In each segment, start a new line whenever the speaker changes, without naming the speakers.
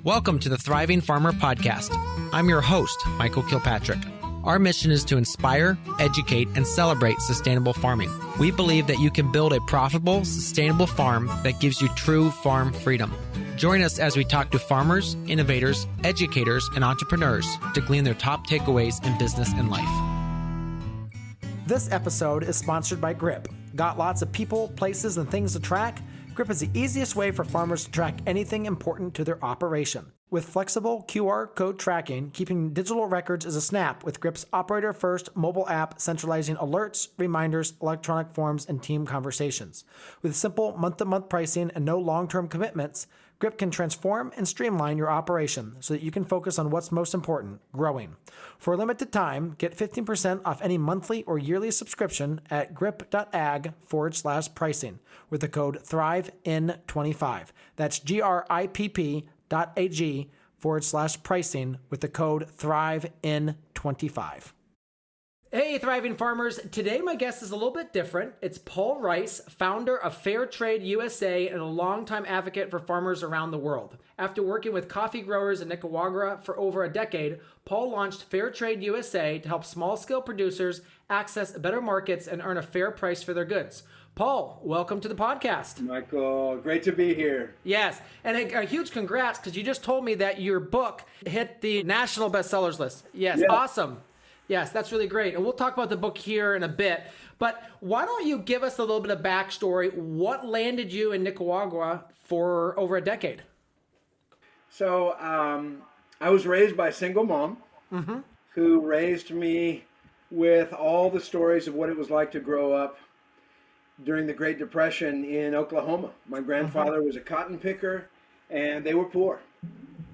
Welcome to the Thriving Farmer Podcast. I'm your host, Michael Kilpatrick. Our mission is to inspire, educate, and celebrate sustainable farming. We believe that you can build a profitable, sustainable farm that gives you true farm freedom. Join us as we talk to farmers, innovators, educators, and entrepreneurs to glean their top takeaways in business and life.
This episode is sponsored by Grip. Got lots of people, places, and things to track? Grip is the easiest way for farmers to track anything important to their operation. With flexible QR code tracking, keeping digital records is a snap with Grip's operator-first mobile app centralizing alerts, reminders, electronic forms, and team conversations. With simple month-to-month pricing and no long-term commitments, Grip can transform and streamline your operation so that you can focus on what's most important, growing. For a limited time, get 15% off any monthly or yearly subscription at grip.ag/pricing with the code THRIVEIN25. That's GRIP.ag/pricing with the code THRIVEIN25. Hey, Thriving Farmers. Today, my guest is a little bit different. It's Paul Rice, founder of Fair Trade USA and a longtime advocate for farmers around the world. After working with coffee growers in Nicaragua for over a decade, Paul launched Fair Trade USA to help small-scale producers access better markets and earn a fair price for their goods. Paul, welcome to the podcast.
Michael, great to be here.
Yes, and a huge congrats because you just told me that your book hit the national bestsellers list. Yes, awesome. Yes, that's really great. And we'll talk about the book here in a bit. But why don't you give us a little bit of backstory? What landed you in Nicaragua for over a decade?
So I was raised by a single mom who raised me with all the stories of what it was like to grow up during the Great Depression in Oklahoma. My grandfather was a cotton picker, and they were poor.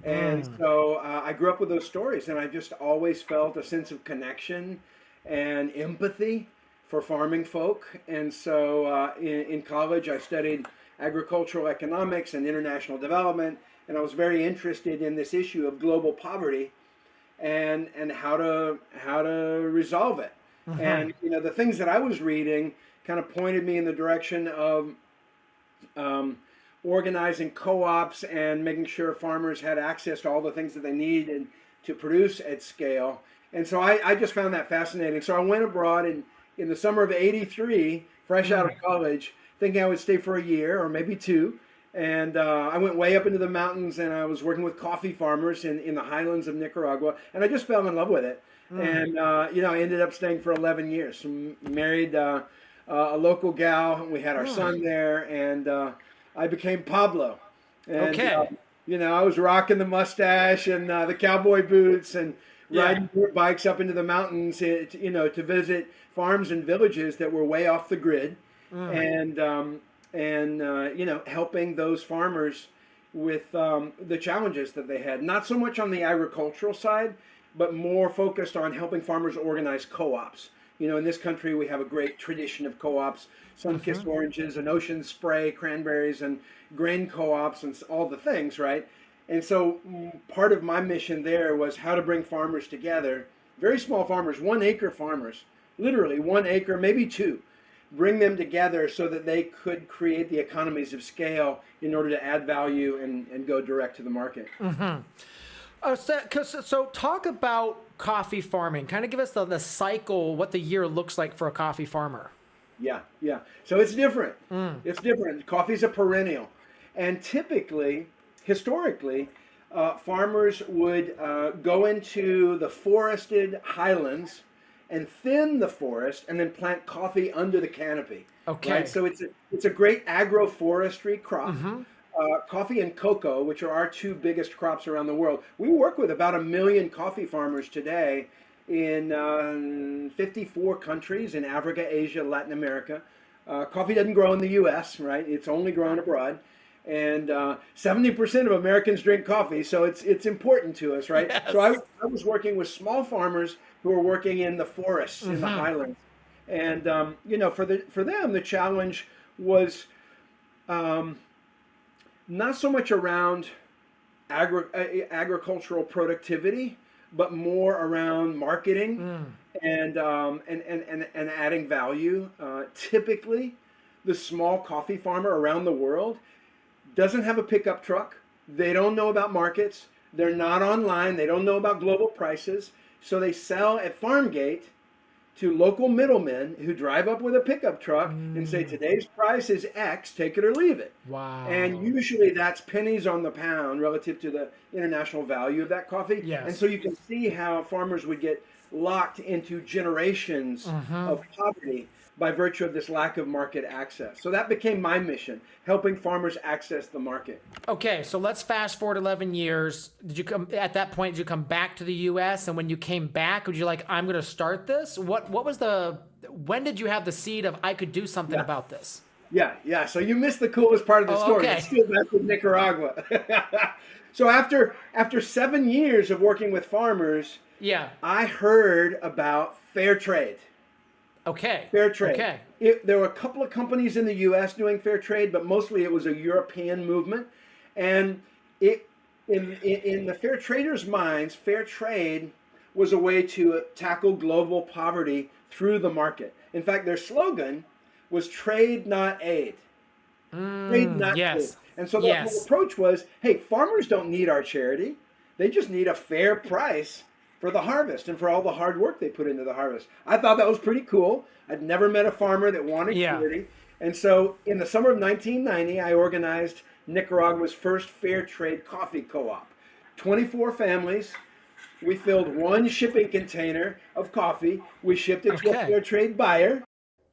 And so I grew up with those stories, and I just always felt a sense of connection and empathy for farming folk. And so in college, I studied agricultural economics and international development, and I was very interested in this issue of global poverty and how to resolve it. And the things that I was reading kind of pointed me in the direction of organizing co-ops and making sure farmers had access to all the things that they needed to produce at scale. And so I just found that fascinating. So I went abroad in the summer of '83, fresh out of college, thinking I would stay for a year or maybe two. And I went way up into the mountains, and I was working with coffee farmers in the highlands of Nicaragua. And I just fell in love with it. And, I ended up staying for 11 years. So married a local gal. We had our son there, and I became Pablo. And, I was rocking the mustache and the cowboy boots and riding dirt bikes up into the mountains, to visit farms and villages that were way off the grid, and helping those farmers with the challenges that they had. Not so much on the agricultural side, but more focused on helping farmers organize co-ops. In this country, we have a great tradition of co-ops, sun-kissed oranges and ocean spray, cranberries, and grain co-ops and all the things, right? And so part of my mission there was how to bring farmers together, very small farmers, 1 acre farmers, literally 1 acre, maybe 2, bring them together so that they could create the economies of scale in order to add value and go direct to the market.
So talk about coffee farming. Kind of give us the cycle, what the year looks like for a coffee farmer.
Yeah. So it's different. It's different. Coffee's a perennial. And typically, historically, farmers would go into the forested highlands and thin the forest and then plant coffee under the canopy. Okay. Right? So it's a great agroforestry crop. Coffee and cocoa, which are our 2 biggest crops around the world. We work with about 1 million coffee farmers today in 54 countries in Africa, Asia, Latin America. Coffee doesn't grow in the U.S., right? It's only grown abroad. And 70% of Americans drink coffee, so it's important to us, right? Yes. So I was working with small farmers who were working in the forests, in the highlands. And, for them, the challenge was not so much around agricultural productivity, but more around marketing and adding value. Typically, the small coffee farmer around the world doesn't have a pickup truck, They don't know about markets. They're not online. They don't know about global prices. So they sell at farm gate to local middlemen who drive up with a pickup truck and say, today's price is X, take it or leave it.
Wow.
And usually that's pennies on the pound relative to the international value of that coffee.
Yes.
And so you can see how farmers would get locked into generations of poverty by virtue of this lack of market access. So that became my mission, helping farmers access the market.
Okay, so let's fast forward 11 years. Did you come at that point? Did you come back to the U.S. and when you came back, would you like, I'm going to start this? What was the? When did you have the seed of I could do something about this?
Yeah. So you missed the coolest part of the story.
Okay.
It's still back with Nicaragua. So after 7 years of working with farmers, I heard about fair trade.
Okay.
Fair trade.
Okay.
There were a couple of companies in the U.S. doing fair trade, but mostly it was a European movement. And in the fair traders' minds, fair trade was a way to tackle global poverty through the market. In fact, their slogan was trade, not aid. Trade, not aid. And so the whole approach was, hey, farmers don't need our charity. They just need a fair price for the harvest and for all the hard work they put into the harvest. I thought that was pretty cool. I'd never met a farmer that wanted charity. And so in the summer of 1990, I organized Nicaragua's first fair trade coffee co-op. 24 families. We filled one shipping container of coffee. We shipped it to a fair trade buyer.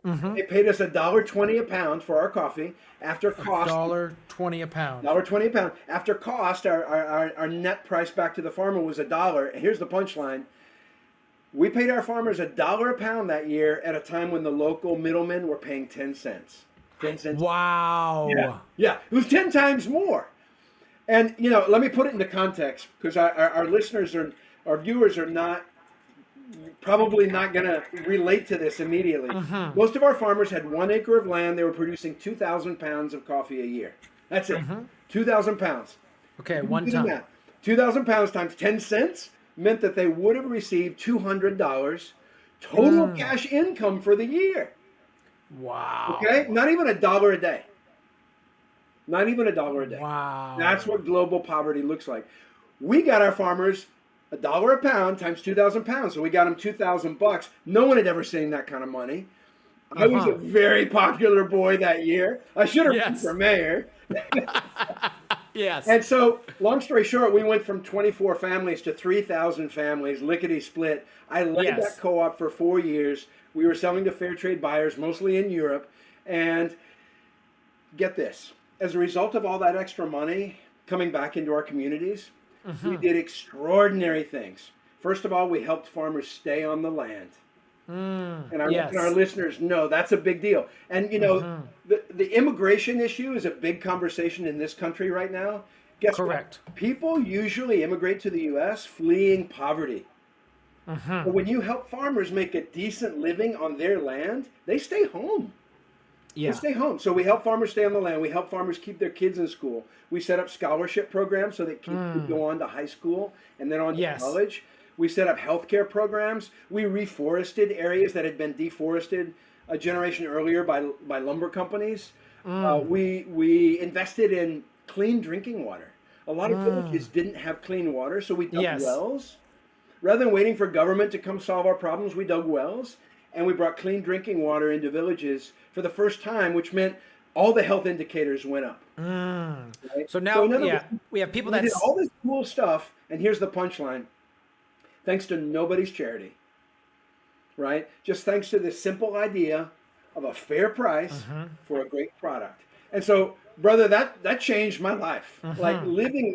They paid us $1.20 a pound for our coffee. After cost,
$1.20 a pound.
$1.20 a pound. After cost, our net price back to the farmer was $1. And here's the punchline. We paid our farmers $1 a pound that year at a time when the local middlemen were paying 10 cents. 10 cents.
Wow.
Yeah. It was 10 times more. And, let me put it into context because our listeners our viewers are probably not going to relate to this immediately. Most of our farmers had 1 acre of land. They were producing 2,000 pounds of coffee a year. That's it. 2,000 pounds.
Okay, one ton.
2,000 pounds times 10 cents meant that they would have received $200 total cash income for the year.
Wow.
Okay? Not even $1 a day. Not even $1 a day.
Wow.
That's what global poverty looks like. We got our farmers $1 a pound times 2,000 pounds. So we got them $2,000. No one had ever seen that kind of money. I was a very popular boy that year. I should have run for mayor.
Yes.
And so, long story short, we went from 24 families to 3,000 families, lickety split. I led that co-op for 4 years. We were selling to fair trade buyers, mostly in Europe. And get this, as a result of all that extra money coming back into our communities, we did extraordinary things. First of all, we helped farmers stay on the land. And our listeners know that's a big deal. And, the immigration issue is a big conversation in this country right now. Guess what? People usually immigrate to the U.S. fleeing poverty. But when you help farmers make a decent living on their land, they stay home. They stay home. So we help farmers stay on the land. We help farmers keep their kids in school. We set up scholarship programs so that kids could go on to high school and then on to college. We set up healthcare programs. We reforested areas that had been deforested a generation earlier by lumber companies. We invested in clean drinking water. A lot of villages didn't have clean water, so we dug wells. Rather than waiting for government to come solve our problems, we dug wells, and we brought clean drinking water into villages for the first time, which meant all the health indicators went up. Right?
So now, we have people that
did all this cool stuff, and here's the punchline. Thanks to nobody's charity, right? Just thanks to this simple idea of a fair price for a great product. And so, brother, that changed my life. Like leading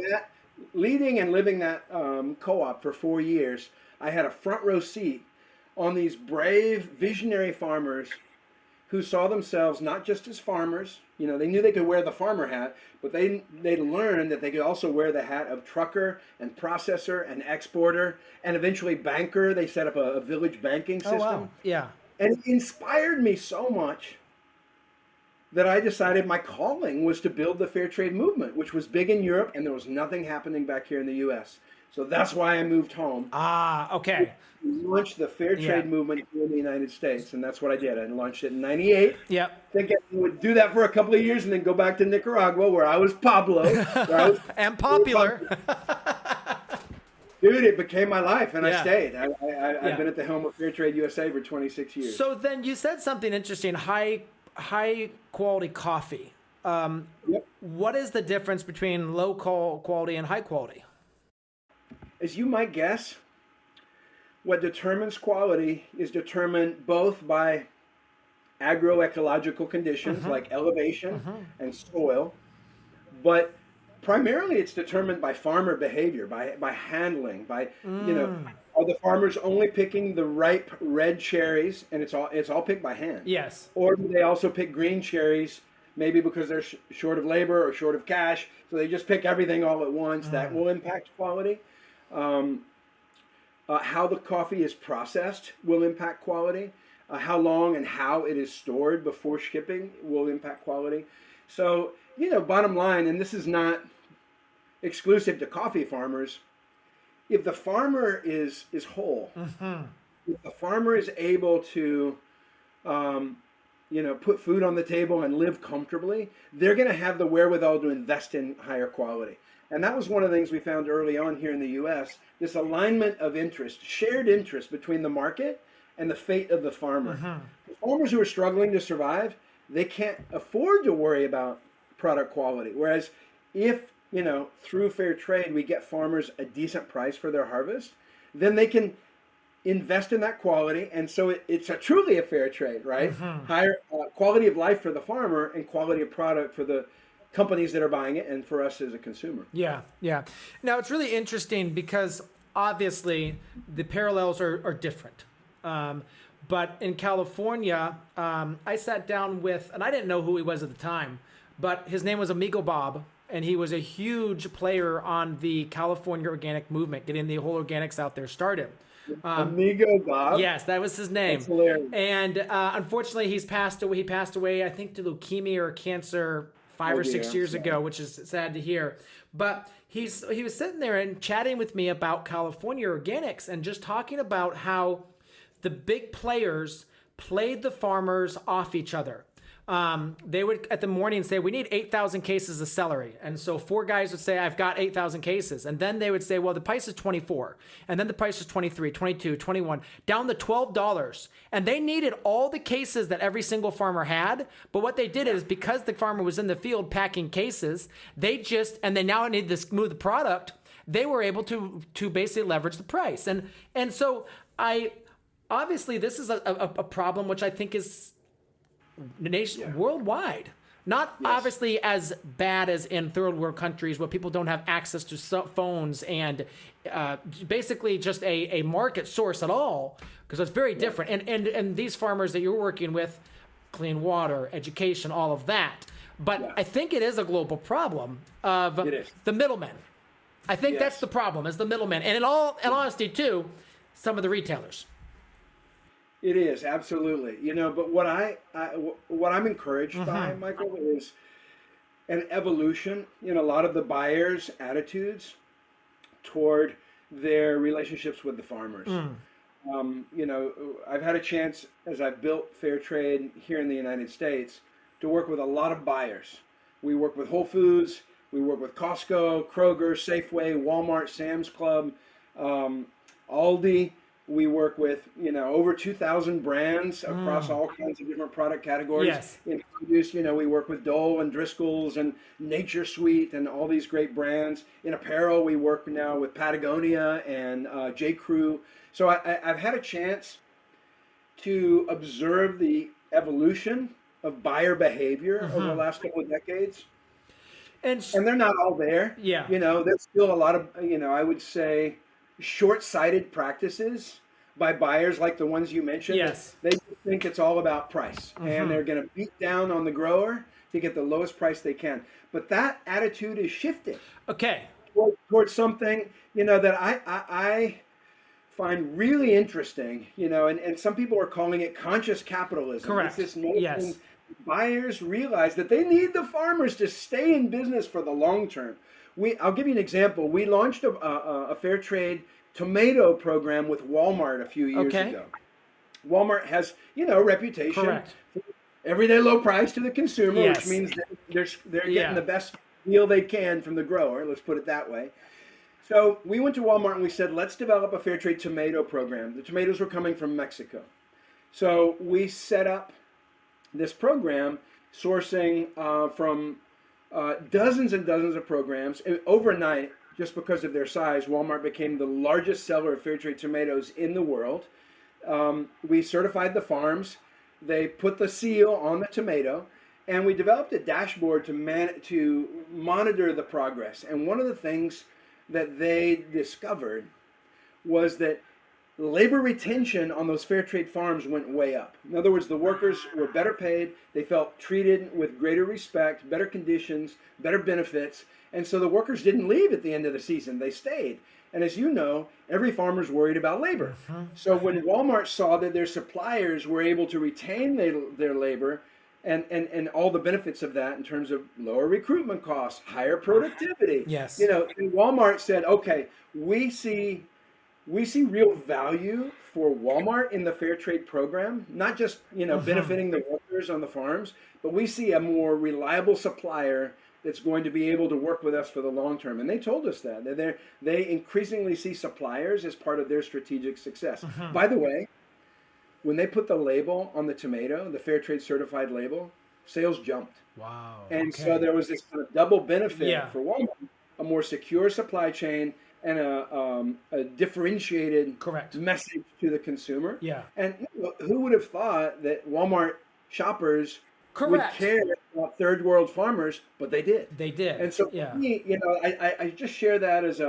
and living that co-op for 4 years, I had a front row seat on these brave, visionary farmers who saw themselves not just as farmers. They knew they could wear the farmer hat, but they learned that they could also wear the hat of trucker and processor and exporter and eventually banker. They set up a village banking system.
Oh, wow. Yeah.
And it inspired me so much that I decided my calling was to build the fair trade movement, which was big in Europe, and there was nothing happening back here in the U.S. So that's why I moved home.
Ah, okay.
We launched the fair
Yeah.
trade movement here in the United States, and that's what I did. I launched it in '98.
Yep.
Thinking I would do that for a couple of years and then go back to Nicaragua, where I was Pablo.
And popular.
Dude, it became my life, and
Yeah.
I stayed. I've
Yeah.
been at the helm of Fair Trade USA for 26 years.
So then you said something interesting, high quality coffee.
Yep.
What is the difference between low quality and high quality?
As you might guess, what determines quality is determined both by agroecological conditions like elevation and soil, but primarily it's determined by farmer behavior, by handling, by are the farmers only picking the ripe red cherries, and it's all picked by hand?
Yes.
Or do they also pick green cherries, maybe because they're short of labor or short of cash, so they just pick everything all at once? That will impact quality. How the coffee is processed will impact quality. How long and how it is stored before shipping will impact quality. So, bottom line, and this is not exclusive to coffee farmers, if the farmer is whole, if the farmer is able to, put food on the table and live comfortably, they're going to have the wherewithal to invest in higher quality. And that was one of the things we found early on here in the U.S., this alignment of interest, shared interest between the market and the fate of the farmer. The farmers who are struggling to survive, they can't afford to worry about product quality. Whereas if, through fair trade, we get farmers a decent price for their harvest, then they can invest in that quality. And so it's truly a fair trade, right? Higher quality of life for the farmer and quality of product for the companies that are buying it and for us as a consumer.
Yeah, yeah. Now it's really interesting because obviously the parallels are different. But in California, I sat down with, and I didn't know who he was at the time, but his name was Amigo Bob, and he was a huge player on the California organic movement, getting the whole organics out there started.
Amigo Bob?
Yes, that was his name.
That's hilarious.
And unfortunately, he passed away, I think, to leukemia or cancer 5 or 6 years ago, which is sad to hear. But he was sitting there and chatting with me about California organics and just talking about how the big players played the farmers off each other. They would at the morning say, we need 8,000 cases of celery. And so 4 guys would say, I've got 8,000 cases. And then they would say, well, the price is 24. And then the price is 23, 22, 21, down to $12. And they needed all the cases that every single farmer had. But what they did is because the farmer was in the field packing cases, they now need to move the product. They were able to basically leverage the price. And so obviously this is a problem which I think is worldwide. Not obviously as bad as in third world countries where people don't have access to phones and basically just a market source at all, because it's very different. And these farmers that you're working with, clean water, education, all of that. But I think it is a global problem of the middlemen. I think that's the problem, is the middlemen. And in honesty too, some of the retailers.
It is, absolutely. But what I'm encouraged by, Michael, is an evolution in a lot of the buyers' attitudes toward their relationships with the farmers. I've had a chance, as I've built fair trade here in the United States, to work with a lot of buyers. We work with Whole Foods, we work with Costco, Kroger, Safeway, Walmart, Sam's Club, Aldi. We work with, over 2,000 brands across all kinds of different product categories.
Yes.
In produce, we work with Dole and Driscoll's and Nature Sweet and all these great brands. In apparel, we work now with Patagonia and J. Crew. So I've had a chance to observe the evolution of buyer behavior over the last couple of decades. And they're not all there.
Yeah.
There's still a lot of, I would say, short-sighted practices by buyers like the ones you mentioned.
Yes.
They think it's all about price, and they're going to beat down on the grower to get the lowest price they can. But that attitude is shifting. Okay. Towards something, that I find really interesting, and some people are calling it conscious capitalism.
Correct.
It's this notion buyers realize that they need the farmers to stay in business for the long term. I'll give you an example. We launched a fair trade tomato program with Walmart a few years ago. Walmart has, a reputation.
Correct.
For everyday low price to the consumer,
Yes.
which means that they're getting the best deal they can from the grower. Let's put it that way. So we went to Walmart and we said, let's develop a fair trade tomato program. The tomatoes were coming from Mexico. So we set up this program sourcing from dozens and dozens of programs. And overnight, just because of their size, Walmart became the largest seller of fair trade tomatoes in the world. We certified the farms. They put the seal on the tomato. And we developed a dashboard to monitor the progress. And one of the things that they discovered was that labor retention on those fair trade farms went way up. In other words, the workers were better paid, they felt treated with greater respect, better conditions, better benefits, and so the workers didn't leave at the end of the season, they stayed. And as you know, every farmer's worried about labor. So when Walmart saw that their suppliers were able to retain their labor, and all the benefits of that in terms of lower recruitment costs, higher productivity.
Yes.
And Walmart said, okay, we see real value for Walmart in the fair trade program, not just, benefiting the workers on the farms, but we see a more reliable supplier that's going to be able to work with us for the long term. And they told us that they increasingly see suppliers as part of their strategic success. By the way, when they put the label on the tomato, the fair trade certified label, sales jumped.
Wow.
And so there was this kind of double benefit for Walmart, a more secure supply chain and a differentiated message to the consumer.
Yeah.
And who would have thought that Walmart shoppers would care about third world farmers, but they did.
They did.
And so for me, I just share that as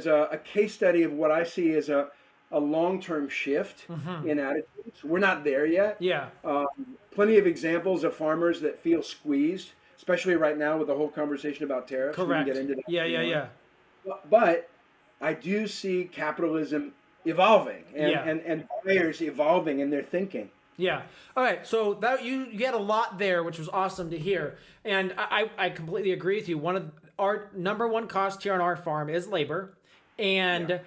a case study of what I see as a long-term shift in attitudes. We're not there yet.
Yeah.
Plenty of examples of farmers that feel squeezed, especially right now with the whole conversation about tariffs.
Correct.
We can get into that.
Yeah.
But I do see capitalism evolving and buyers evolving in their thinking.
Yeah. All right. So that you had a lot there, which was awesome to hear. And I completely agree with you. One of our number one cost here on our farm is labor. And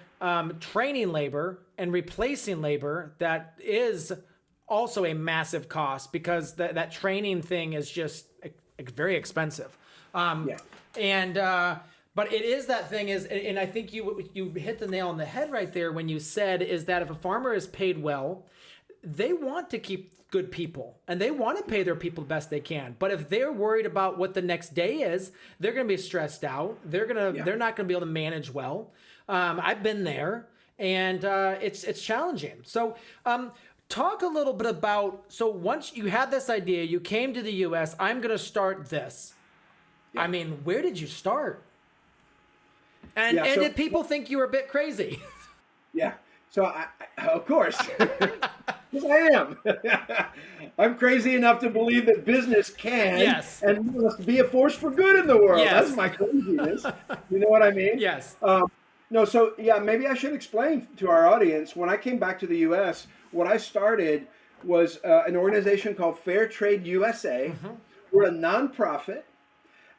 training labor and replacing labor, that is also a massive cost because that training thing is just very expensive. But it is that thing is, and I think you hit the nail on the head right there when you said is that if a farmer is paid well, they want to keep good people and they want to pay their people the best they can. But if they're worried about what the next day is, they're going to be stressed out. They're not going to be able to manage well. I've been there, and it's challenging. So talk a little bit about, so once you had this idea, you came to the U.S., I'm going to start this. Yeah. I mean, where did you start? And did people think you were a bit crazy?
Yeah. So, I of course, because I am. I'm crazy enough to believe that business can and must be a force for good in the world.
Yes.
That's my craziness. You know what I mean?
Yes.
Maybe I should explain to our audience. When I came back to the U.S., what I started was an organization called Fair Trade USA. We're a nonprofit.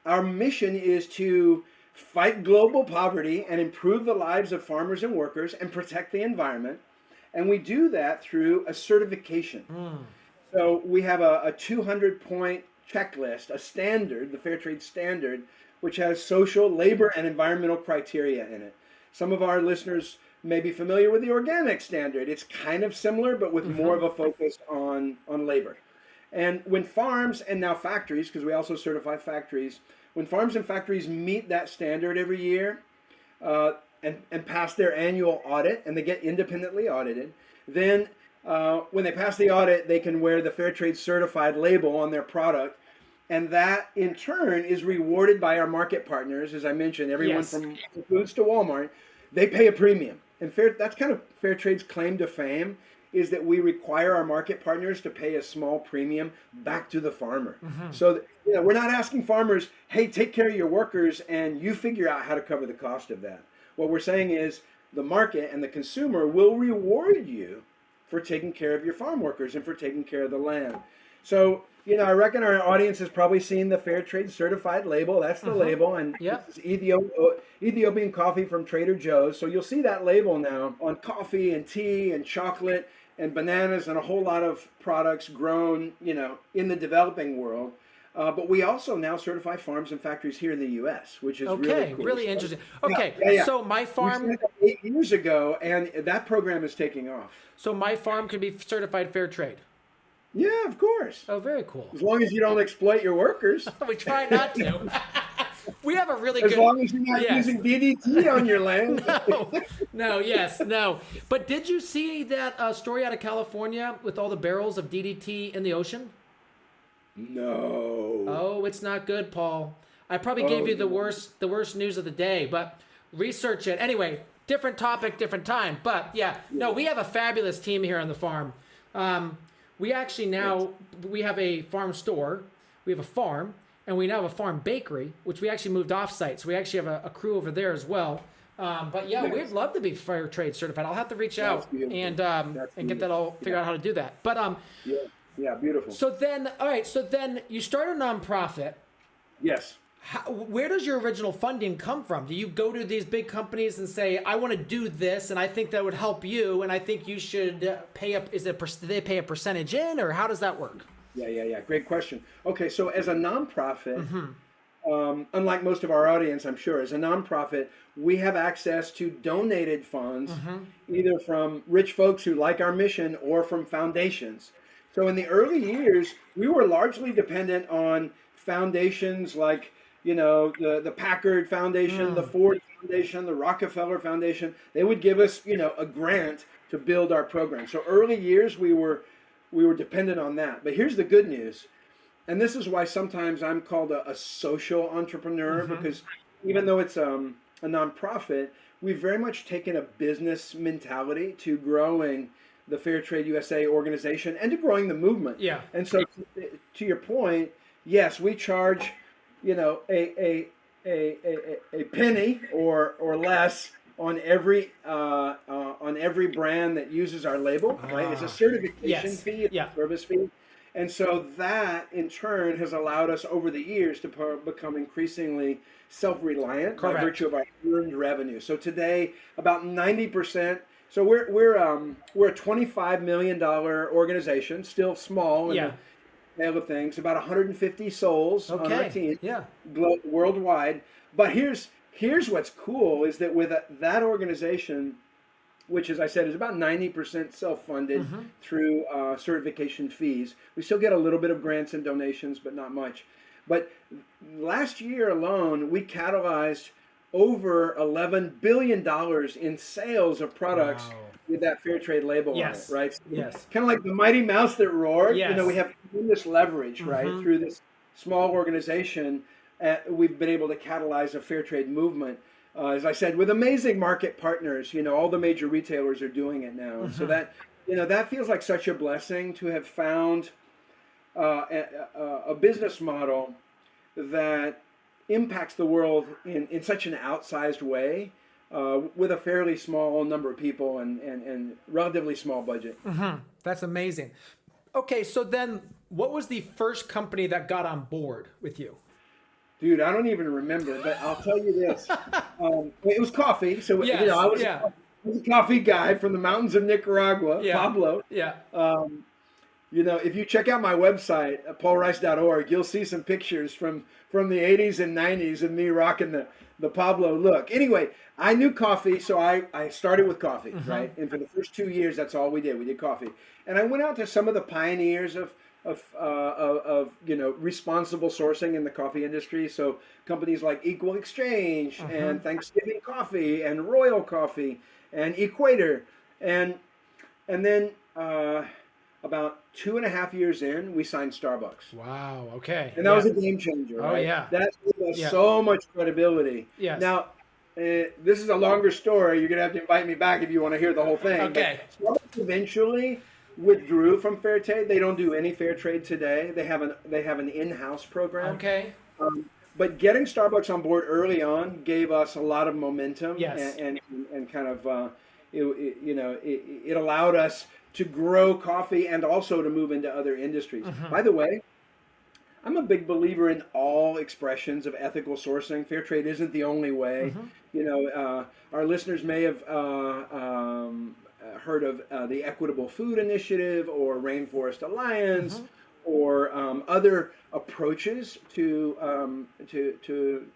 Our mission is to fight global poverty and improve the lives of farmers and workers and protect the environment. And we do that through a certification. So we have a 200-point checklist, a standard, the Fair Trade Standard, which has social, labor, and environmental criteria in it. Some of our listeners may be familiar with the organic standard. It's kind of similar, but with more of a focus on labor. And when farms and now factories, because we also certify factories, when farms and factories meet that standard every year and pass their annual audit, and they get independently audited, then when they pass the audit, they can wear the Fair Trade Certified label on their product. And that, in turn, is rewarded by our market partners. As I mentioned, everyone from foods to Walmart, they pay a premium. And that's kind of Fair Trade's claim to fame, is that we require our market partners to pay a small premium back to the farmer. So we're not asking farmers, hey, take care of your workers and you figure out how to cover the cost of that. What we're saying is the market and the consumer will reward you for taking care of your farm workers and for taking care of the land. So I reckon our audience has probably seen the Fair Trade certified label. That's the label, and
Yep.
this is Ethiopian coffee from Trader Joe's. So you'll see that label now on coffee and tea and chocolate and bananas and a whole lot of products grown, in the developing world. But we also now certify farms and factories here in the U.S., which is really cool.
Really interesting. Okay,
Yeah.
so my
We
farm,
started that 8 years ago, and that program is taking off.
can be certified fair trade.
Yeah, of course.
Oh, very cool.
As long as you don't exploit your workers.
We try not to. We have a really
As
good.
long as you're not
Yes.
using DDT on your land.
No. But did you see that story out of California with all the barrels of DDT in the ocean?
No.
Oh, it's not good, Paul. I probably gave you the worst news of the day, but research it. Anyway, different topic, different time. But yeah, no, we have a fabulous team here on the farm. We actually we have a farm store, we have a farm, and we now have a farm bakery, which we actually moved off-site. So we actually have a crew over there as well. But yeah, we'd love to be fair trade certified. I'll have to reach out and get that all, figure out how to do that. But
Yeah, beautiful.
so then you start a nonprofit.
Yes.
Where does your original funding come from? Do you go to these big companies and say, I want to do this, and I think that would help you, and I think you should pay up? Do they pay a percentage in, or how does that work?
Yeah. Great question. Okay, so as a nonprofit, unlike most of our audience, I'm sure, as a nonprofit, we have access to donated funds, either from rich folks who like our mission or from foundations. So in the early years, we were largely dependent on foundations like, the Packard Foundation, the Ford Foundation, the Rockefeller Foundation. They would give us, a grant to build our program. So early years, we were dependent on that. But here's the good news. And this is why sometimes I'm called a social entrepreneur, because even though it's a nonprofit, we've very much taken a business mentality to growing the Fair Trade USA organization and to growing the movement.
Yeah.
And so to your point, yes, we charge, a penny or less on every brand that uses our label, right? It's a certification fee, it's a service fee. And so that in turn has allowed us over the years to become increasingly self-reliant by virtue of our earned revenue. So today, about 90%. So we're a $25 million organization, still small in the scale of things. About 150 souls on our team, worldwide. But here's what's cool is that with that organization, which, as I said, is about 90% self-funded through certification fees. We still get a little bit of grants and donations, but not much. But last year alone, we catalyzed over $11 billion in sales of products with that fair trade label on it, right? So kind of like the mighty mouse that roared. We have tremendous leverage, right? Through this small organization, we've been able to catalyze a fair trade movement. As I said, with amazing market partners, all the major retailers are doing it now. So that, that feels like such a blessing to have found a business model that impacts the world in such an outsized way with a fairly small number of people and relatively small budget.
That's amazing. Okay, so then what was the first company that got on board with you?
Dude, I don't even remember, but I'll tell you this. It was coffee. So, I was a coffee guy from the mountains of Nicaragua, Pablo. If you check out my website, paulrice.org, you'll see some pictures from the 80s and 90s of me rocking the Pablo look. Anyway, I knew coffee, so I started with coffee, right? And for the first 2 years, that's all we did. We did coffee. And I went out to some of the pioneers of responsible sourcing in the coffee industry. So companies like Equal Exchange and Thanksgiving Coffee and Royal Coffee and Equator. And then about 2.5 years in, we signed Starbucks.
Wow. Okay.
And that was a game changer. Right?
Oh yeah.
That gave us so much credibility.
Yes.
Now, this is a longer story. You're gonna have to invite me back if you want to hear the whole thing.
Okay.
But Starbucks eventually withdrew from fair trade. They don't do any fair trade today. They have an in-house program.
Okay.
But getting Starbucks on board early on gave us a lot of momentum.
Yes.
And kind of it allowed us to grow coffee and also to move into other industries. By the way, I'm a big believer in all expressions of ethical sourcing. Fair trade isn't the only way. Our listeners may have heard of the Equitable Food Initiative or Rainforest Alliance or other approaches to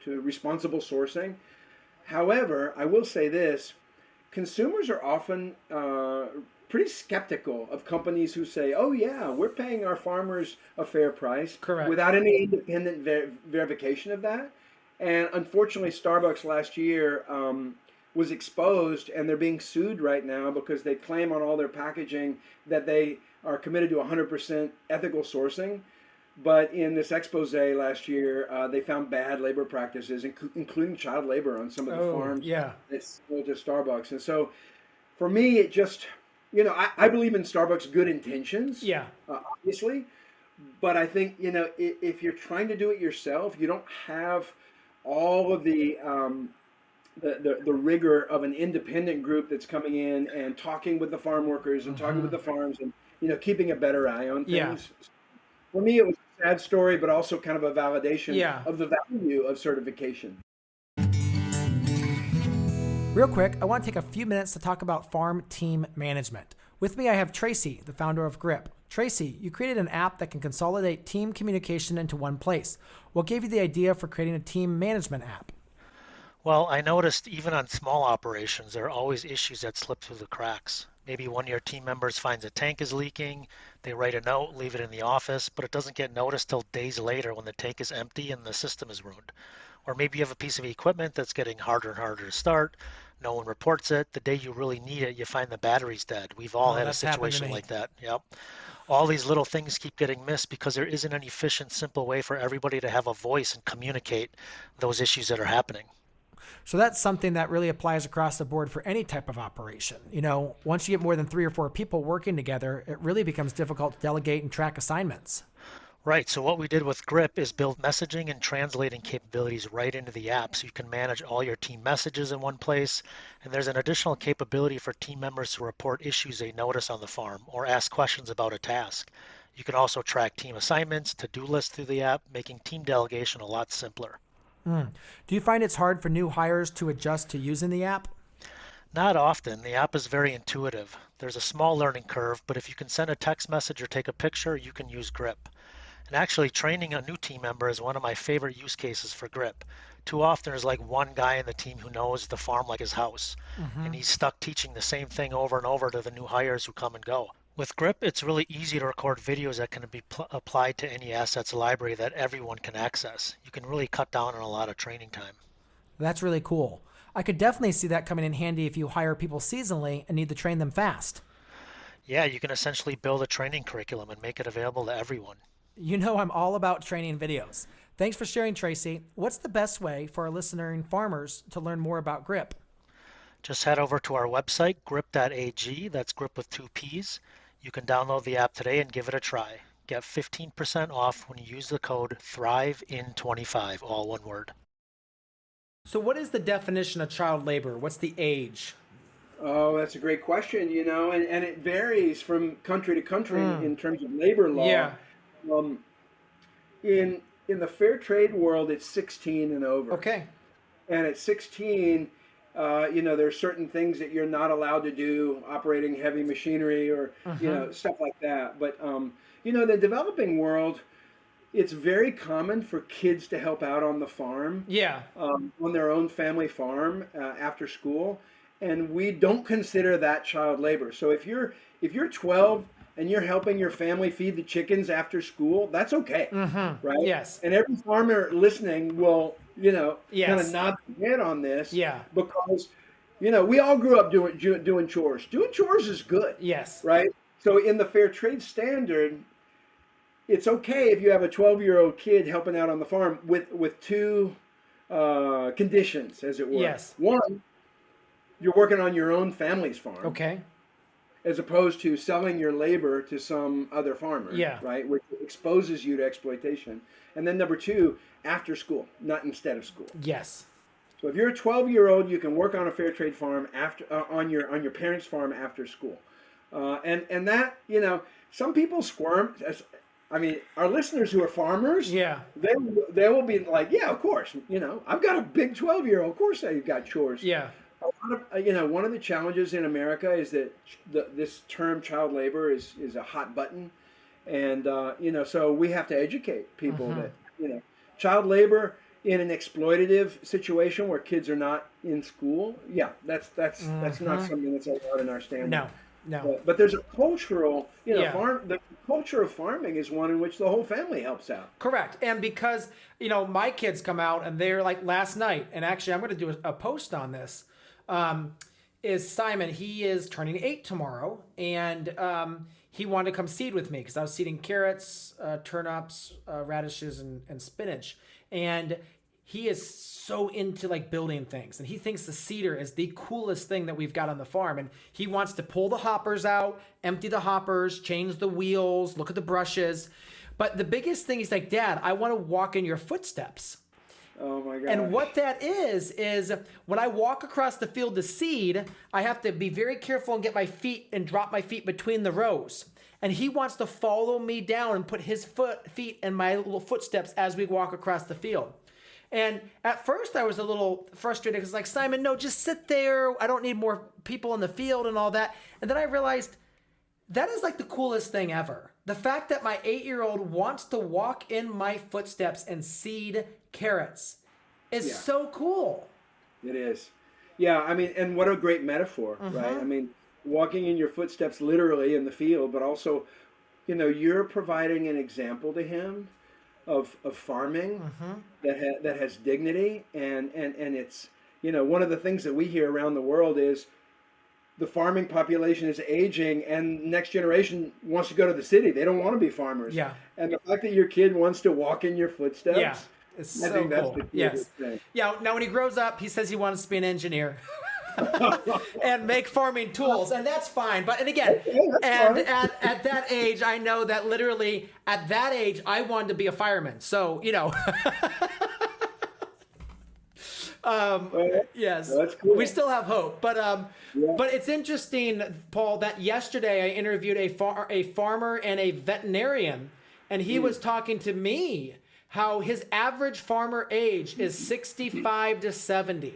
responsible sourcing. However, I will say this: consumers are often pretty skeptical of companies who say, "Oh yeah, we're paying our farmers a fair price,"
Correct.
without any independent verification of that. And unfortunately, Starbucks last year was exposed, and they're being sued right now because they claim on all their packaging that they are committed to 100% ethical sourcing. But in this expose last year, they found bad labor practices, including child labor on some of the farms that sold to Starbucks. And so for me, it just, I believe in Starbucks' good intentions, obviously. But I think, if you're trying to do it yourself, you don't have all of the rigor of an independent group that's coming in and talking with the farm workers and talking with the farms and, keeping a better eye on things.
Yeah.
For me, it was a sad story, but also kind of a validation of the value of certification.
Real quick, I want to take a few minutes to talk about farm team management. With me, I have Tracy, the founder of Grip. Tracy, you created an app that can consolidate team communication into one place. What gave you the idea for creating a team management app?
Well, I noticed even on small operations, there are always issues that slip through the cracks. Maybe one of your team members finds a tank is leaking, they write a note, leave it in the office, but it doesn't get noticed till days later when the tank is empty and the system is ruined. Or maybe you have a piece of equipment that's getting harder and harder to start. No one reports it. The day you really need it, you find the battery's dead. We've all had a situation like that. Yep. All these little things keep getting missed because there isn't an efficient, simple way for everybody to have a voice and communicate those issues that are happening.
So that's something that really applies across the board for any type of operation. Once you get more than 3 or 4 people working together, it really becomes difficult to delegate and track assignments.
Right. So what we did with Grip is build messaging and translating capabilities right into the app so you can manage all your team messages in one place. And there's an additional capability for team members to report issues they notice on the farm or ask questions about a task. You can also track team assignments, to-do lists through the app, making team delegation a lot simpler.
Do you find it's hard for new hires to adjust to using the app?
Not often. The app is very intuitive. There's a small learning curve, but if you can send a text message or take a picture, you can use Grip. And actually, training a new team member is one of my favorite use cases for Grip. Too often there's like one guy in the team who knows the farm like his house, and he's stuck teaching the same thing over and over to the new hires who come and go. With Grip, it's really easy to record videos that can be applied to any assets library that everyone can access. You can really cut down on a lot of training time.
That's really cool. I could definitely see that coming in handy if you hire people seasonally and need to train them fast.
Yeah, you can essentially build a training curriculum and make it available to everyone.
I'm all about training videos. Thanks for sharing, Tracy. What's the best way for our listening farmers to learn more about Grip?
Just head over to our website, grip.ag. That's Grip with 2 P's. You can download the app today and give it a try. Get 15% off when you use the code THRIVEIN25, all one word.
So what is the definition of child labor? What's the age?
Oh, that's a great question, and it varies from country to country in terms of labor law.
Yeah.
In the fair trade world, it's 16 and over.
Okay.
And at 16, there are certain things that you're not allowed to do, operating heavy machinery or, stuff like that. But, the developing world, it's very common for kids to help out on the farm.
Yeah.
On their own family farm after school. And we don't consider that child labor. So if you're 12 and you're helping your family feed the chickens after school, that's okay, right?
Yes.
And every farmer listening will,
Yes.
kind of nod their head on this.
Yeah.
Because, we all grew up doing chores. Doing chores is good.
Yes.
Right? So in the fair trade standard, it's okay if you have a 12-year-old kid helping out on the farm with 2 conditions, as it were.
Yes.
One, you're working on your own family's farm.
Okay.
As opposed to selling your labor to some other farmer, right, which exposes you to exploitation. And then number 2, after school, not instead of school.
Yes.
So if you're a 12-year-old, you can work on a fair trade farm after on your parents' farm after school, and that some people squirm. I mean, our listeners who are farmers,
Yeah.
they will be like, yeah, of course. I've got a big 12-year-old. Of course, I've got chores.
Yeah.
A lot of, one of the challenges in America is that this term child labor is a hot button, and so we have to educate people that child labor in an exploitative situation where kids are not in school. Yeah, that's not something that's allowed in our standard.
No.
But there's a cultural,
Yeah.
the culture of farming is one in which the whole family helps out.
Correct. And because, my kids come out and they're like last night, and actually I'm going to do a post on this, is Simon. He is turning 8 tomorrow, and he wanted to come seed with me because I was seeding carrots, turnips, radishes, and spinach. And he is so into like building things, and he thinks the seeder is the coolest thing that we've got on the farm. And he wants to pull the hoppers out, empty the hoppers, change the wheels, look at the brushes. But the biggest thing, he's like, Dad, I want to walk in your footsteps.
Oh my God.
And what that is when I walk across the field to seed, I have to be very careful and get my feet and drop my feet between the rows. And he wants to follow me down and put his feet in my little footsteps as we walk across the field. And at first I was a little frustrated because like, Simon, no, just sit there. I don't need more people in the field and all that. And then I realized that is like the coolest thing ever. The fact that my 8-year-old wants to walk in my footsteps and seed carrots is so cool.
It is. Yeah, I mean, and what a great metaphor, right? I mean, walking in your footsteps literally in the field, but also, you're providing an example to him of farming that has dignity, and it's, one of the things that we hear around the world is the farming population is aging, and next generation wants to go to the city. They don't want to be farmers.
Yeah.
And the fact that your kid wants to walk in your footsteps.
Yeah. It's
I
so
think that's
cool.
the key
Yes.
thing.
Yeah. Now, when he grows up, he says he wants to be an engineer and make farming tools, and that's fine. But and again, and at that age, I know that literally at that age, I wanted to be a fireman. So yes,
that's cool.
We still have hope. But it's interesting, Paul, that yesterday I interviewed a farmer and a veterinarian, and he was talking to me how his average farmer age is 65 to 70.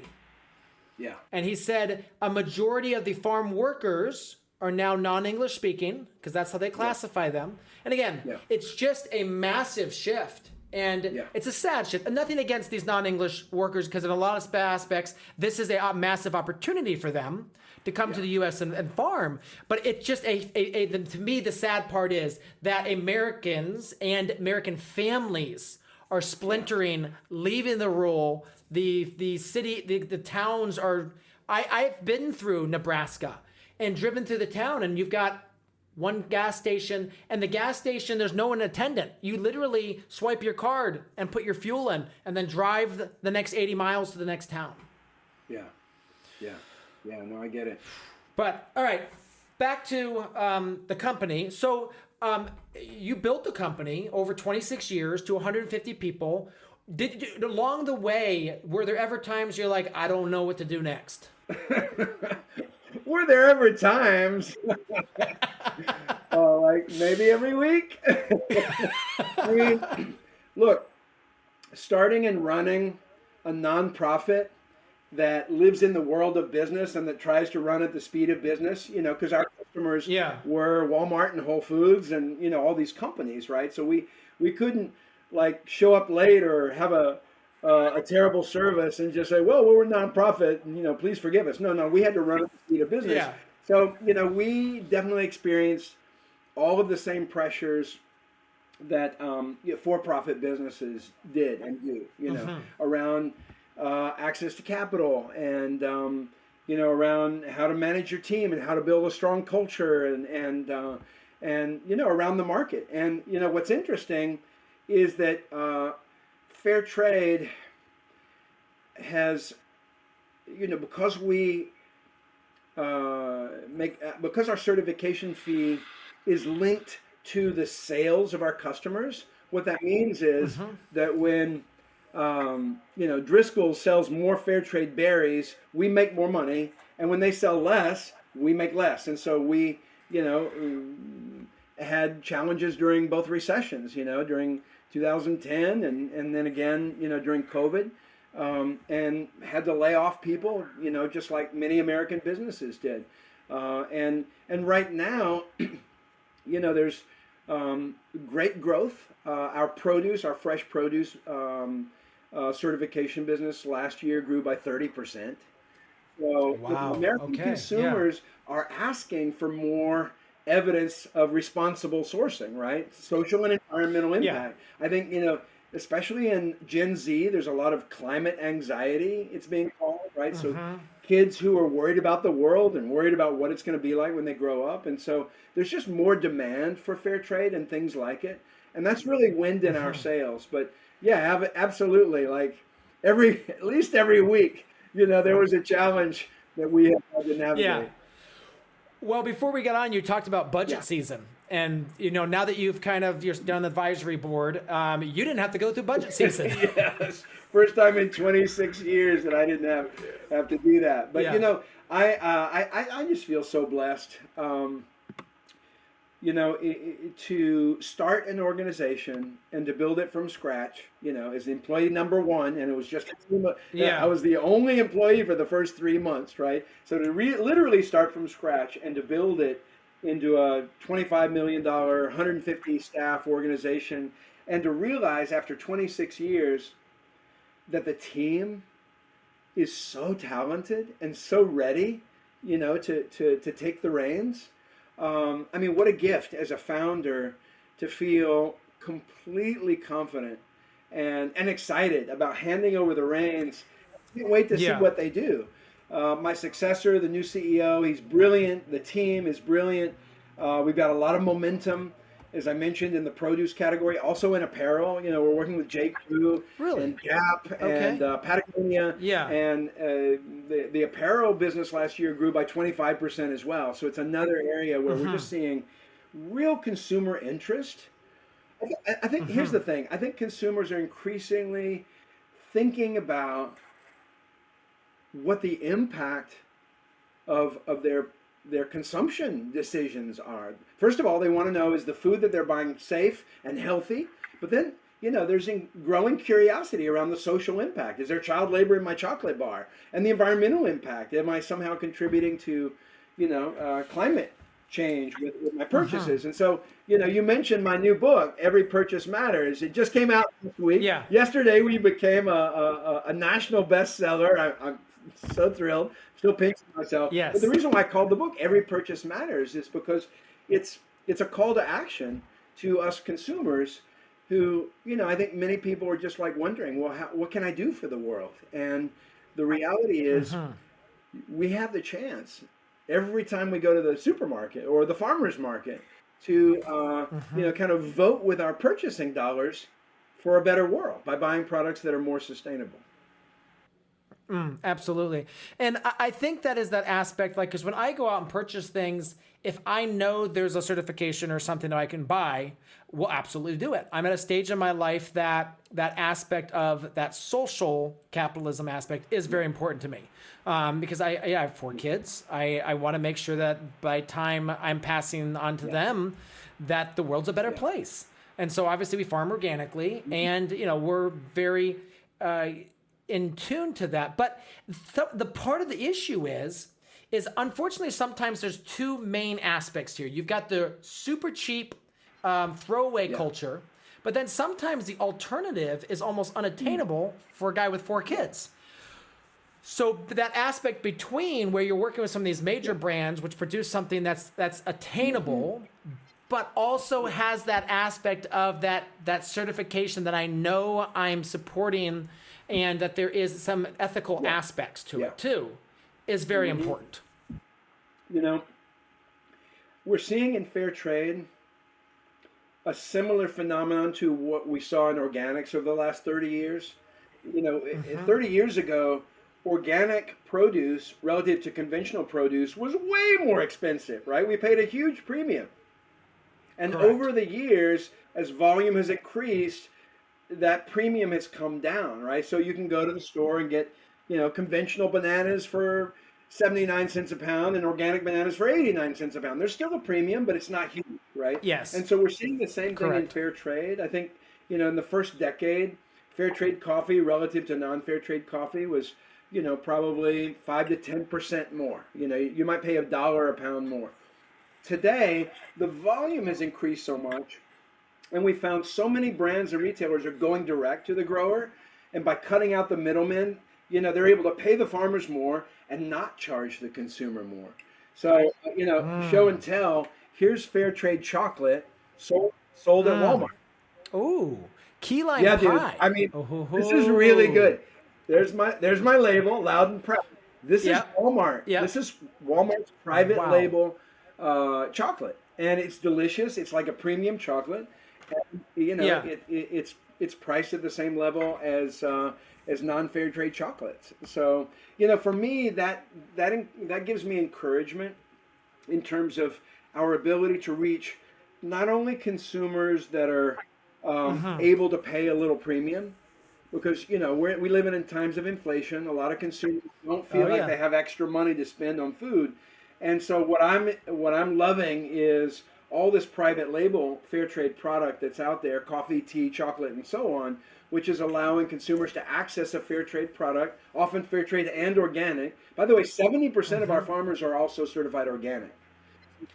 Yeah.
And he said a majority of the farm workers are now non-English speaking because that's how they classify them. And again, it's just a massive shift. And it's a sad shift. And nothing against these non-English workers, because in a lot of aspects, this is a massive opportunity for them to come to the U.S. and farm. But it's just to me, the sad part is that Americans and American families are splintering, leaving the rural. The city, the towns are. I've been through Nebraska and driven through the town, and you've got one gas station, and the gas station, there's no one attendant. You literally swipe your card and put your fuel in, and then drive the next 80 miles to the next town.
Yeah. No, I get it.
But all right, back to the company. So you built the company over 26 years to 150 people. Did you, along the way, were there ever times you're like, I don't know what to do next?
Were there ever times? Like maybe every week? I mean, look, starting and running a nonprofit that lives in the world of business and that tries to run at the speed of business, because our customers were Walmart and Whole Foods and, all these companies, right? So we couldn't like show up late or have a terrible service and just say, well, we're a nonprofit, and, please forgive us. No, we had to run at the speed of business.
Yeah.
So, we definitely experienced all of the same pressures that for-profit businesses did and do, around access to capital and, around how to manage your team and how to build a strong culture and around the market. And, what's interesting is that fair trade has, because we because our certification fee is linked to the sales of our customers. What that means is that when Driscoll sells more fair trade berries, we make more money, and when they sell less, we make less. And so we, had challenges during both recessions, during 2010 and then again, during COVID, and had to lay off people, just like many American businesses did. And right now, there's great growth. Our fresh produce certification business last year grew by 30%. So
Wow.
American
Okay.
consumers are asking for more evidence of responsible sourcing, right? Social and environmental impact. I think, especially in Gen Z, there's a lot of climate anxiety, it's being called, right? So kids who are worried about the world and worried about what it's going to be like when they grow up. And so there's just more demand for fair trade and things like it. And that's really wind in our sails. But yeah, absolutely. Like at least every week, there was a challenge that we had to navigate.
Yeah. Well, before we got on, you talked about budget season. And, now that you're on the advisory board, you didn't have to go through budget season.
Yes. First time in 26 years that I didn't have to do that. But, I just feel so blessed, to start an organization and to build it from scratch, as employee number one. And it was just, I was the only employee for the first 3 months, right? So to literally start from scratch and to build it into a $25 million, 150 staff organization, and to realize after 26 years that the team is so talented and so ready, to take the reins. What a gift as a founder to feel completely confident and excited about handing over the reins. I can't wait to see what they do. My successor, the new CEO, he's brilliant. The team is brilliant. We've got a lot of momentum, as I mentioned, in the produce category. Also in apparel, we're working with J.Crew and Gap and Patagonia.
Yeah.
And the apparel business last year grew by 25% as well. So it's another area where we're just seeing real consumer interest. I think here's the thing. I think consumers are increasingly thinking about what the impact of their consumption decisions are. First of all, they want to know, is the food that they're buying safe and healthy? But then, there's growing curiosity around the social impact. Is there child labor in my chocolate bar? And the environmental impact. Am I somehow contributing to, climate change with my purchases? And so, you mentioned my new book, Every Purchase Matters. It just came out this week.
Yeah.
Yesterday, we became a national bestseller. I'm so thrilled. Still pinching myself.
Yes.
But the reason why I called the book Every Purchase Matters is because it's a call to action to us consumers who, I think many people are just like wondering, well, what can I do for the world? And the reality is we have the chance every time we go to the supermarket or the farmer's market to, kind of vote with our purchasing dollars for a better world by buying products that are more sustainable.
Absolutely. And I think that is that aspect, because when I go out and purchase things, if I know there's a certification or something that I can buy, we'll absolutely do it. I'm at a stage in my life that aspect of that social capitalism aspect is very important to me. Because I have 4 kids. I want to make sure that by the time I'm passing on to them, that the world's a better place. And so obviously we farm organically and, we're very in tune to that. But the part of the issue is unfortunately sometimes there's 2 main aspects here. You've got the super cheap throwaway culture, but then sometimes the alternative is almost unattainable for a guy with 4 kids. So that aspect between where you're working with some of these major brands which produce something that's attainable, but also has that aspect of that certification that I know I'm supporting and that there is some ethical aspects to it too, is very important.
We're seeing in fair trade a similar phenomenon to what we saw in organics over the last 30 years. 30 years ago, organic produce relative to conventional produce was way more expensive, right? We paid a huge premium. And over the years, as volume has increased, that premium has come down, right? So you can go to the store and get, conventional bananas for 79 cents a pound and organic bananas for 89 cents a pound. There's still a premium, but it's not huge, right?
Yes.
And so we're seeing the same thing in
Correct.
fair trade. I think, in the first decade, fair trade coffee relative to non-fair trade coffee was, probably 5 to 10% more. You might pay $1 a pound more. Today, the volume has increased so much, and we found so many brands and retailers are going direct to the grower, and by cutting out the middlemen, they're able to pay the farmers more and not charge the consumer more. So, show and tell, here's fair trade chocolate sold at Walmart.
Ooh, key lime
Yeah,
pie.
dude. I mean, this is really good. There's my label, loud and proud. This is Walmart.
Yep.
This is Walmart's private
Wow.
label chocolate, and it's delicious. It's like a premium chocolate. And, it's priced at the same level as non-fair trade chocolates. So, for me, that gives me encouragement in terms of our ability to reach not only consumers that are able to pay a little premium, because we live in times of inflation. A lot of consumers don't feel like they have extra money to spend on food, and so what I'm loving is all this private label fair trade product that's out there, coffee, tea, chocolate, and so on, which is allowing consumers to access a fair trade product, often fair trade and organic. By the way, 70% of our farmers are also certified organic.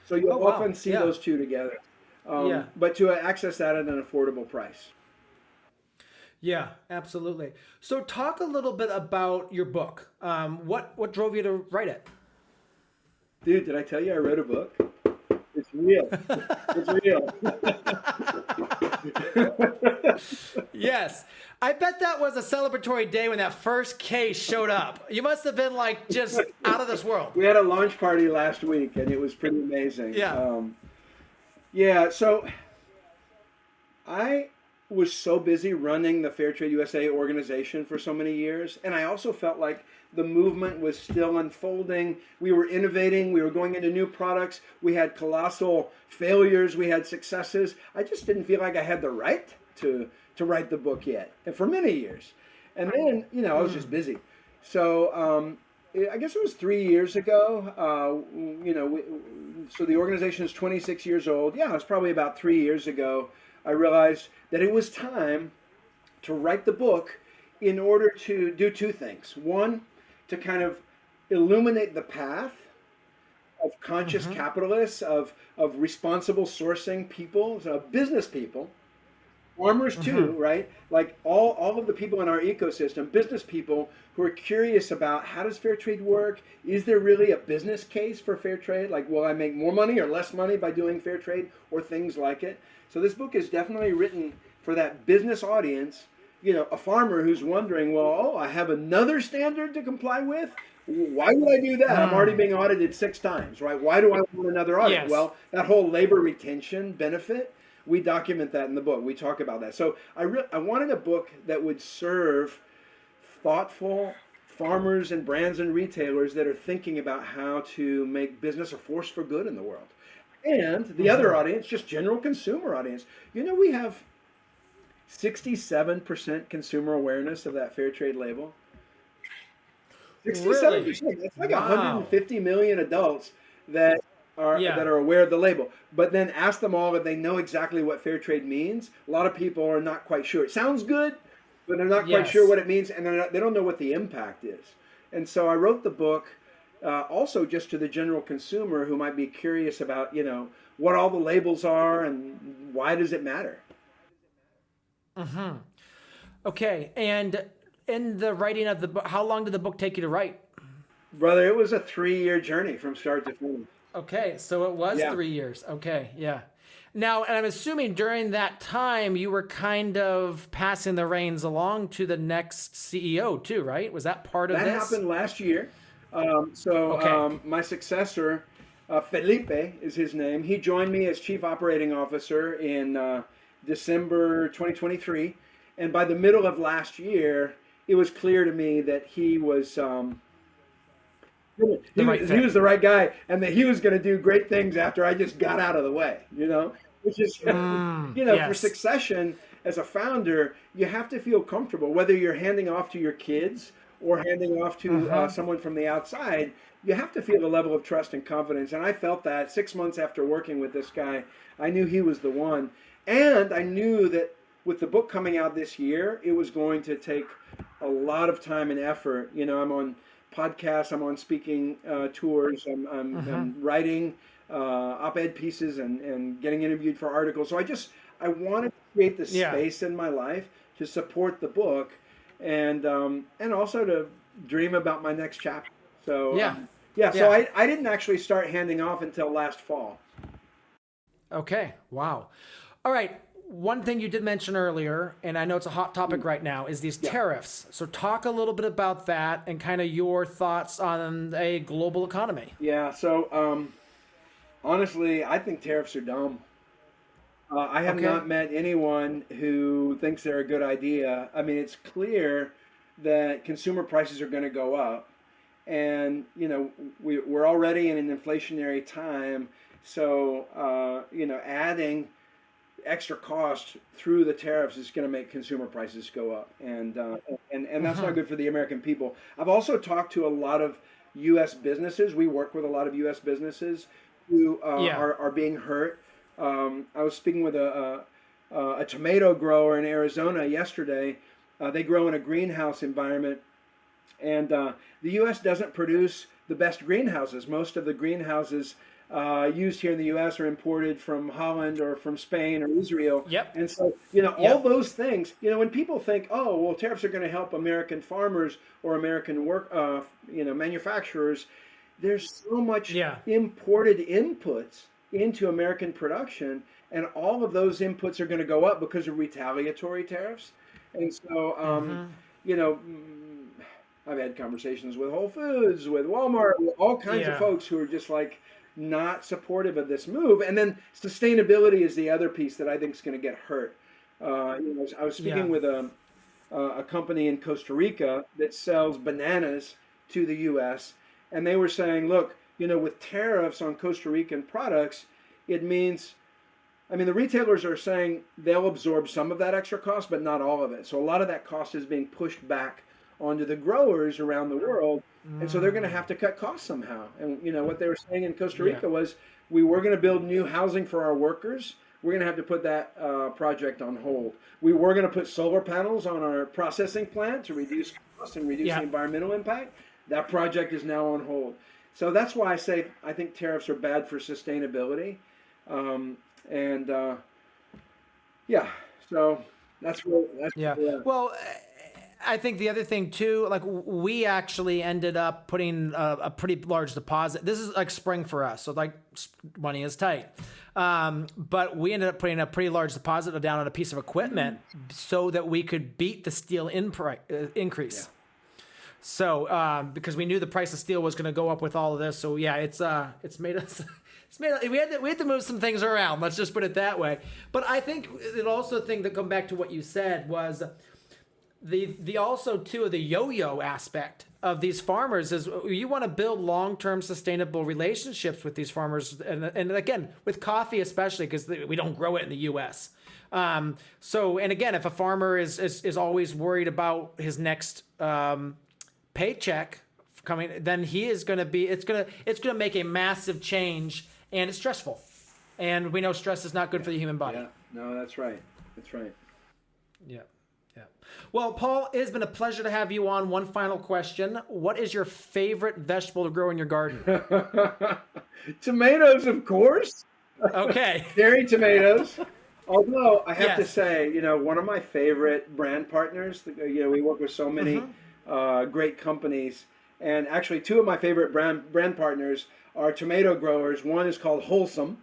So you'll often see those two together. But to access that at an affordable price.
Yeah, absolutely. So talk a little bit about your book. What drove you to write it?
Dude, did I tell you I wrote a book? It's real. It's real.
Yes. I bet that was a celebratory day when that first case showed up. You must have been like just out of this world.
We had a launch party last week, and it was pretty amazing.
Yeah.
So I was so busy running the Fair Trade USA organization for so many years, and I also felt like the movement was still unfolding. We were innovating. We were going into new products. We had colossal failures. We had successes. I just didn't feel like I had the right to write the book yet, and for many years. And then, I was just busy. So I guess it was 3 years ago. So the organization is 26 years old. Yeah, it was probably about 3 years ago. I realized that it was time to write the book in order to do two things. One, to kind of illuminate the path of conscious capitalists, of responsible sourcing people, business people, farmers too, right? Like all of the people in our ecosystem, business people who are curious about how does fair trade work? Is there really a business case for fair trade? Like, will I make more money or less money by doing fair trade or things like it? So this book is definitely written for that business audience, a farmer who's wondering, well, I have another standard to comply with? Why would I do that? I'm already being audited 6 times, right? Why do I want another audit?
Yes.
Well, that whole labor retention benefit, we document that in the book. We talk about that. So I wanted a book that would serve thoughtful farmers and brands and retailers that are thinking about how to make business a force for good in the world. And the other audience, just general consumer audience. We have 67% consumer awareness of that fair trade label. 67%.
Really?
That's like 150 million adults that are aware of the label. But then ask them all if they know exactly what fair trade means. A lot of people are not quite sure. It sounds good, but they're not quite sure what it means, and they don't know what the impact is. And so I wrote the book also just to the general consumer who might be curious about, what all the labels are and why does it matter.
Okay. And in the writing of the book, how long did the book take you to write?
Brother, it was a 3-year journey from start to finish.
Okay. So it was 3 years. Okay. Yeah. Now, and I'm assuming during that time you were kind of passing the reins along to the next CEO too, right? Was that part of this?
That happened last year. My successor, Felipe is his name. He joined me as Chief Operating Officer in December 2023. And by the middle of last year, it was clear to me that he was he was the right guy, and that he was going to do great things after I just got out of the way, which is, for succession as a founder, you have to feel comfortable, whether you're handing off to your kids or handing off to someone from the outside, you have to feel a level of trust and confidence. And I felt that 6 months after working with this guy, I knew he was the one. And I knew that with the book coming out this year, it was going to take a lot of time and effort. You know, I'm on podcasts, I'm on speaking tours, I'm writing op-ed pieces and getting interviewed for articles. So I wanted to create the space in my life to support the book and also to dream about my next chapter. So so I didn't actually start handing off until last fall.
Okay. Wow. All right. One thing you did mention earlier, and I know it's a hot topic right now, is these tariffs. So talk a little bit about that and kind of your thoughts on a global economy.
Yeah. So honestly, I think tariffs are dumb. I have not met anyone who thinks they're a good idea. I mean, it's clear that consumer prices are going to go up. And, you know, we're already in an inflationary time. So, you know, adding extra cost through the tariffs is going to make consumer prices go up. And that's not good for the American people. I've also talked to a lot of U.S. businesses. We work with a lot of U.S. businesses who are being hurt. I was speaking with a tomato grower in Arizona yesterday. They grow in a greenhouse environment, and the U.S. doesn't produce the best greenhouses. Most of the greenhouses used here in the U.S. are imported from Holland or from Spain or Israel.
Yep.
And so, you know, all those things, you know, when people think, oh, well, tariffs are going to help American farmers or American manufacturers, there's so much imported inputs into American production, and all of those inputs are going to go up because of retaliatory tariffs. And so, you know, I've had conversations with Whole Foods, with Walmart, with all kinds of folks who are just like not supportive of this move. And then sustainability is the other piece that I think is going to get hurt. You know, I was speaking with a company in Costa Rica that sells bananas to the U.S., and they were saying, look, you know, with tariffs on Costa Rican products, it means, I mean, the retailers are saying they'll absorb some of that extra cost, but not all of it. So a lot of that cost is being pushed back onto the growers around the world. And so they're going to have to cut costs somehow. And, you know, what they were saying in Costa Rica was we were going to build new housing for our workers. We're going to have to put that project on hold. We were going to put solar panels on our processing plant to reduce costs and reduce the environmental impact. That project is now on hold. So that's why I say I think tariffs are bad for sustainability. So that's
Well, I think the other thing too, like we actually ended up putting a pretty large deposit. This is like spring for us, so like money is tight. But we ended up putting a pretty large deposit down on a piece of equipment so that we could beat the steel increase. Yeah. So because we knew the price of steel was going to go up with all of this, so it's made us. We had to move some things around. Let's just put it that way. But I think it also that come back to what you said was the also too of the yo-yo aspect of these farmers is you want to build long-term sustainable relationships with these farmers, and again with coffee especially because we don't grow it in the U.S. So and again, if a farmer is always worried about his next paycheck coming, then he is going to be it's going to make a massive change, and it's stressful, and we know stress is not good for the human body.
Yeah, no, that's right.
Yeah. Well, Paul, it has been a pleasure to have you on. One final question: what is your favorite vegetable to grow in your garden?
Tomatoes, of course.
Okay.
Cherry tomatoes. Although I have to say, you know, one of my favorite brand partners. You know, we work with so many great companies. And actually, two of my favorite brand partners are tomato growers. One is called Wholesome.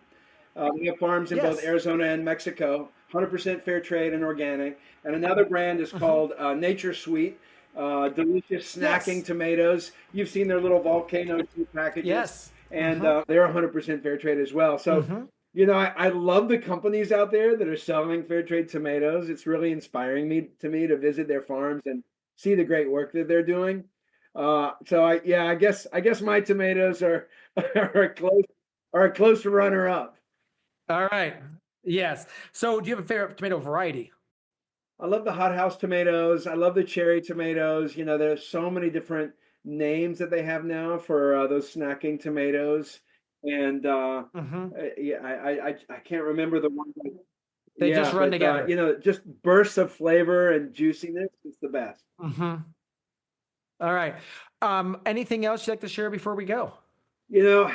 We have farms in both Arizona and Mexico, 100% fair trade and organic. And another brand is called Nature Sweet, delicious snacking tomatoes. You've seen their little volcano packages.
Yes.
And they're 100% fair trade as well. So, you know, I love the companies out there that are selling fair trade tomatoes. It's really inspiring to me to visit their farms and see the great work that they're doing. So I guess my tomatoes are a close runner up.
All right. Yes. So do you have a favorite tomato variety?
I love the hothouse tomatoes. I love the cherry tomatoes. You know, there's so many different names that they have now for those snacking tomatoes. And
Hmm.
yeah, I can't remember the one.
They just
Yeah,
run
but
together.
you know, just bursts of flavor and juiciness. It's the best.
Hmm. All right. Anything else you'd like to share before we go?
You know,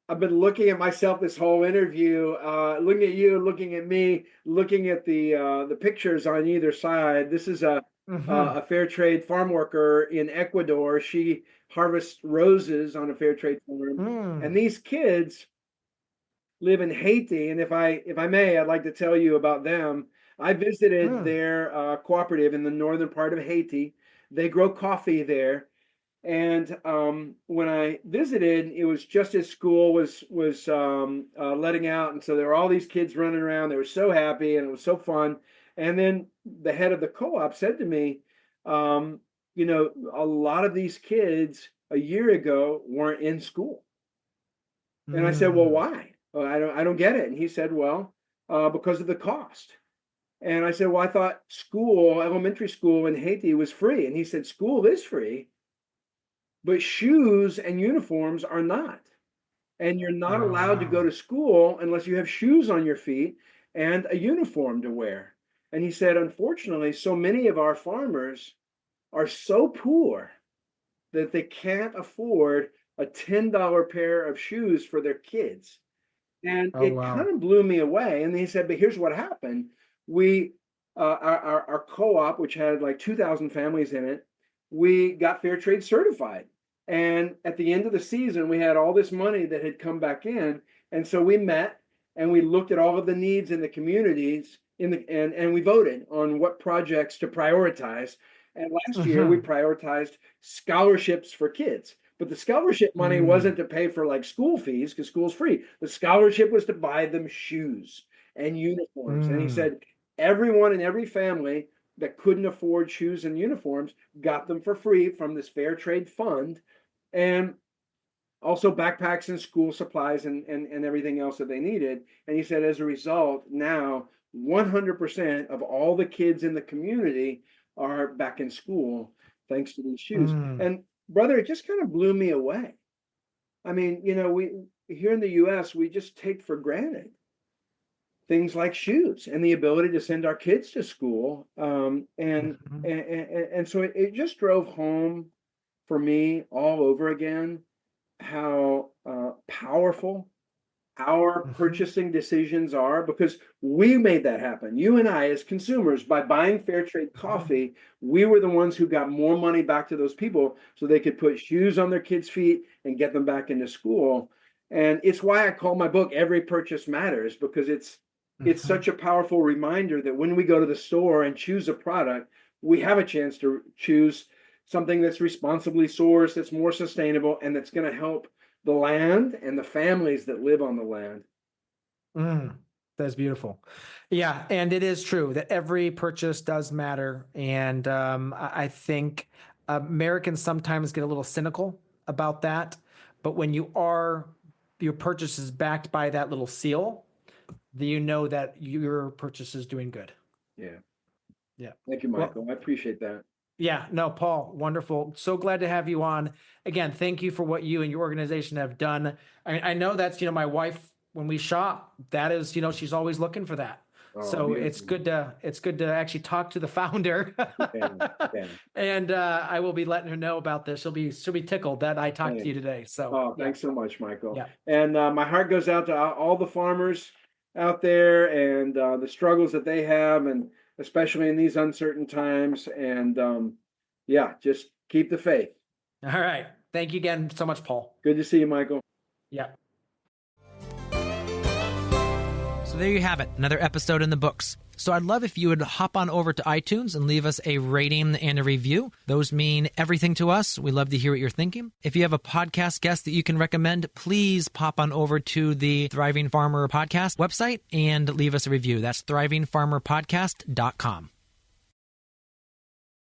I've been looking at myself this whole interview, looking at you, looking at me, looking at the pictures on either side. This is
Hmm.
a fair trade farm worker in Ecuador. She harvests roses on a fair trade farm, and
Mm.
these kids live in Haiti. And if I may, I'd like to tell you about them. I visited
Mm.
their cooperative in the northern part of Haiti. They grow coffee there, and when I visited, it was just as school was letting out, and so there were all these kids running around. They were so happy, and it was so fun. And then the head of the co-op said to me, you know, a lot of these kids a year ago weren't in school. And I said, well,
Mm.
why? Well, I don't get it. And he said, well, because of the cost. And I said, well, I thought school, elementary school in Haiti was free. And he said, school is free, but shoes and uniforms are not. And you're not
Oh,
allowed to go
wow.
to school unless you have shoes on your feet and a uniform to wear. And he said, unfortunately, so many of our farmers are so poor that they can't afford a $10 pair of shoes for their kids. And
Oh,
it
wow.
kind of blew me away. And he said, but here's what happened. We, our co-op, which had like 2,000 families in it, we got fair trade certified. And at the end of the season, we had all this money that had come back in. And so we met and we looked at all of the needs in the communities and we voted on what projects to prioritize. And last year we
Hmm.
prioritized scholarships for kids. But the scholarship money
Mm.
wasn't to pay for like school fees because school's free. The scholarship was to buy them shoes and uniforms. And he
Mm.
said everyone in every family that couldn't afford shoes and uniforms got them for free from this fair trade fund. And also backpacks and school supplies and everything else that they needed. And he said, as a result, now 100% of all the kids in the community are back in school thanks to these shoes.
Mm.
And brother, it just kind of blew me away. I mean, you know, we here in the US, we just take for granted things like shoes and the ability to send our kids to school.
Mhm.
And so it just drove home for me all over again how powerful our
Mhm.
purchasing decisions are because we made that happen. You and I, as consumers, by buying fair trade
Mhm.
coffee, we were the ones who got more money back to those people so they could put shoes on their kids' feet and get them back into school. And it's why I call my book Every Purchase Matters, because it's
Mhm.
such a powerful reminder that when we go to the store and choose a product, we have a chance to choose something that's responsibly sourced, that's more sustainable, and that's going to help the land and the families that live on the land.
Mm. That's beautiful. Yeah, and it is true that every purchase does matter. And I think Americans sometimes get a little cynical about that. But when your purchase is backed by that little seal, then you know that your purchase is doing good.
Yeah.
Yeah.
Thank you,
Well,
Michael. I appreciate that.
yeah, no, Paul, wonderful. So glad to have you on. Again, thank you for what you and your organization have done. I know that's, my wife, when we shop, that is, she's always looking for that.
Oh,
So it's
beautiful.
good to actually talk to the founder.
Yeah. Yeah.
And I will be letting her know about this. She'll be tickled that I talked to you
Thanks.
today. So
Oh,
yeah,
thanks so much, Michael.
yeah.
And my heart goes out to all the farmers out there and the struggles that they have, and especially in these uncertain times. And yeah, just keep the faith.
All right. Thank you again so much, Paul.
Good to see you, Michael.
Yeah.
So there you have it, another episode in the books. So I'd love if you would hop on over to iTunes and leave us a rating and a review. Those mean everything to us. We love to hear what you're thinking. If you have a podcast guest that you can recommend, please pop on over to the Thriving Farmer Podcast website and leave us a review. That's thrivingfarmerpodcast.com.